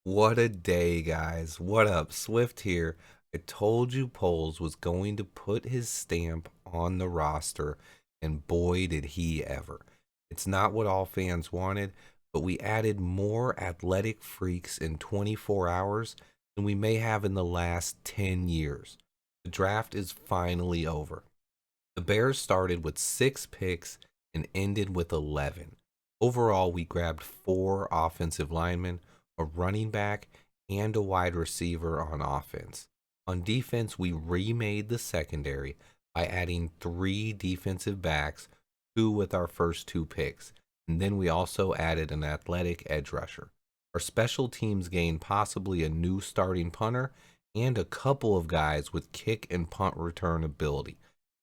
What a day, guys. What up? Swift here. I told you Poles was going to put his stamp on the roster, and boy, did he ever. It's not what all fans wanted, but we added more athletic freaks in 24 hours than we may have in the last 10 years. The draft is finally over. The Bears started with 6 picks and ended with 11. Overall, we grabbed 4 offensive linemen, a running back, and a wide receiver on offense. On defense, we remade the secondary by adding 3 defensive backs, 2 with our first 2 picks, and then we also added an athletic edge rusher. Our special teams gained possibly a new starting punter and a couple of guys with kick and punt return ability.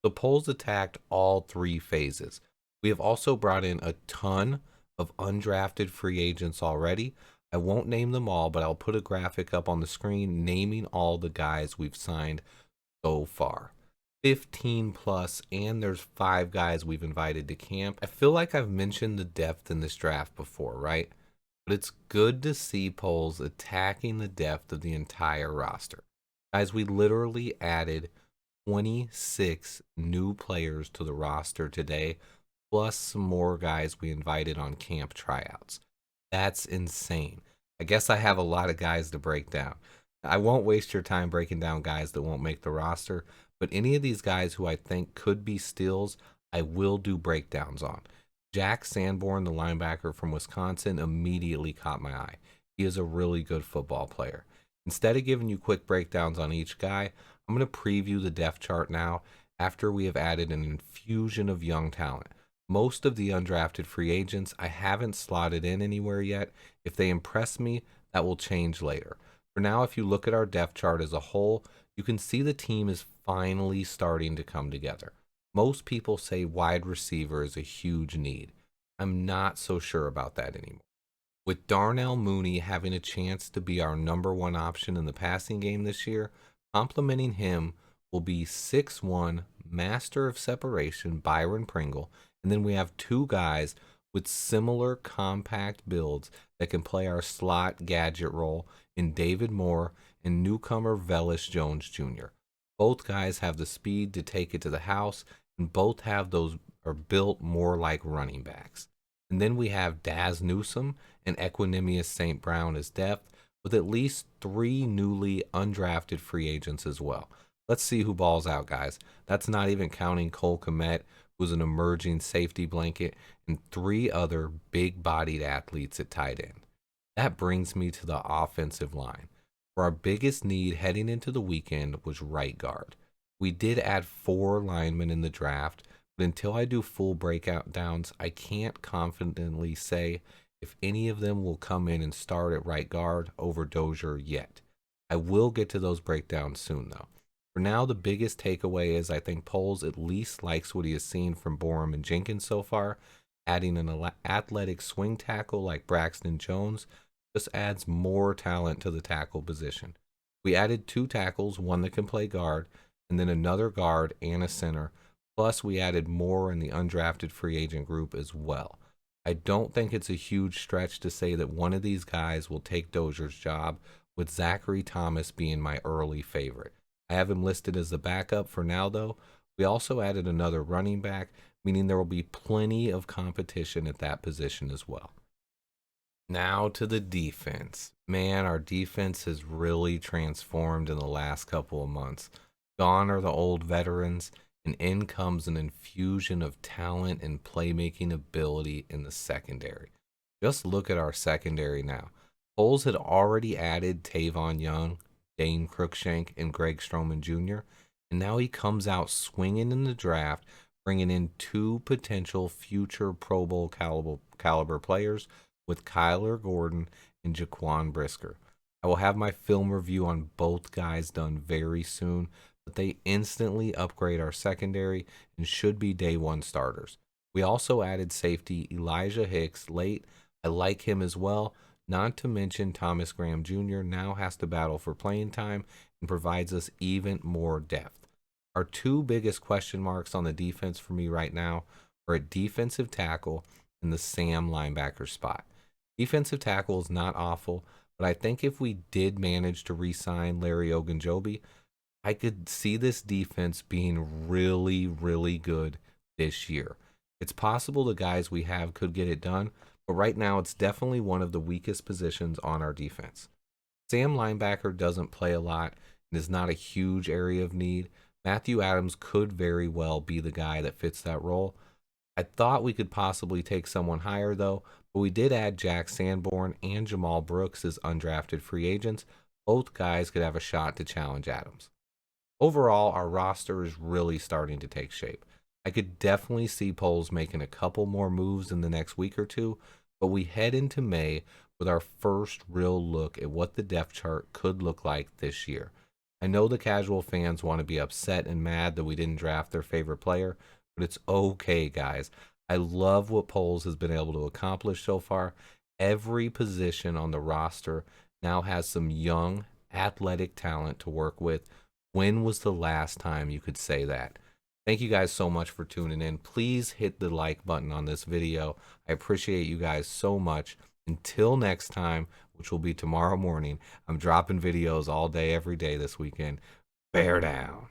The polls attacked all 3 phases. We have also brought in a ton of undrafted free agents already. I won't name them all, but I'll put a graphic up on the screen naming all the guys we've signed so far. 15 plus, and there's 5 guys we've invited to camp. I feel like I've mentioned the depth in this draft before, right? But it's good to see polls attacking the depth of the entire roster. Guys, we literally added 26 new players to the roster today, plus some more guys we invited on camp tryouts. That's insane. I guess I have a lot of guys to break down. I won't waste your time breaking down guys that won't make the roster, but any of these guys who I think could be steals, I will do breakdowns on. Jack Sanborn, the linebacker from Wisconsin, immediately caught my eye. He is a really good football player. Instead of giving you quick breakdowns on each guy, I'm going to preview the depth chart now after we have added an infusion of young talent. Most of the undrafted free agents I haven't slotted in anywhere yet. If they impress me, that will change later. For now, if you look at our depth chart as a whole, you can see the team is finally starting to come together. Most people say wide receiver is a huge need. I'm not so sure about that anymore. With Darnell Mooney having a chance to be our number 1 option in the passing game this year, complementing him will be 6'1", master of separation, Byron Pringle, and then we have 2 guys with similar compact builds that can play our slot gadget role in David Moore and newcomer Velus Jones Jr. Both guys have the speed to take it to the house, and both have those are built more like running backs. And then we have Daz Newsome and Equanimous St. Brown as depth, with at least 3 newly undrafted free agents as well. Let's see who balls out, guys. That's not even counting Cole Kmet, who's an emerging safety blanket, and 3 other big-bodied athletes at tight end. That brings me to the offensive line, where our biggest need heading into the weekend was right guard. We did add 4 linemen in the draft, but until I do full breakout downs, I can't confidently say if any of them will come in and start at right guard over Dozier yet. I will get to those breakdowns soon, though. For now, the biggest takeaway is I think Poles at least likes what he has seen from Borum and Jenkins so far. Adding an athletic swing tackle like Braxton Jones just adds more talent to the tackle position. We added 2 tackles, one that can play guard, and then another guard and a center. Plus, we added more in the undrafted free agent group as well. I don't think it's a huge stretch to say that one of these guys will take Dozier's job, with Zachary Thomas being my early favorite. I have him listed as the backup for now, though. We also added another running back, meaning there will be plenty of competition at that position as well. Now to the defense. Man, our defense has really transformed in the last couple of months. Gone are the old veterans, and in comes an infusion of talent and playmaking ability in the secondary. Just look at our secondary now. Poles had already added Tavon Young, Dane Cruikshank, and Greg Stroman Jr., and now he comes out swinging in the draft, bringing in 2 potential future Pro Bowl caliber players with Kyler Gordon and Jaquan Brisker. I will have my film review on both guys done very soon, but they instantly upgrade our secondary and should be day 1 starters. We also added safety Elijah Hicks late. I like him as well. Not to mention Thomas Graham Jr. now has to battle for playing time and provides us even more depth. Our 2 biggest question marks on the defense for me right now are at defensive tackle and the Sam linebacker spot. Defensive tackle is not awful, But I think if we did manage to re-sign Larry Ogunjobi, I could see this defense being really, really good this year. It's possible the guys we have could get it done, but right now it's definitely one of the weakest positions on our defense. Sam linebacker doesn't play a lot and is not a huge area of need. Matthew Adams could very well be the guy that fits that role. I thought we could possibly take someone higher though, but we did add Jack Sanborn and Jamal Brooks as undrafted free agents. Both guys could have a shot to challenge Adams. Overall, our roster is really starting to take shape. I could definitely see Poles making a couple more moves in the next week or two, but we head into May with our first real look at what the depth chart could look like this year. I know the casual fans want to be upset and mad that we didn't draft their favorite player, but it's okay, guys. I love what Poles has been able to accomplish so far. Every position on the roster now has some young, athletic talent to work with. When was the last time you could say that? Thank you guys so much for tuning in. Please hit the like button on this video. I appreciate you guys so much. Until next time, which will be tomorrow morning, I'm dropping videos all day, every day this weekend. Bear down.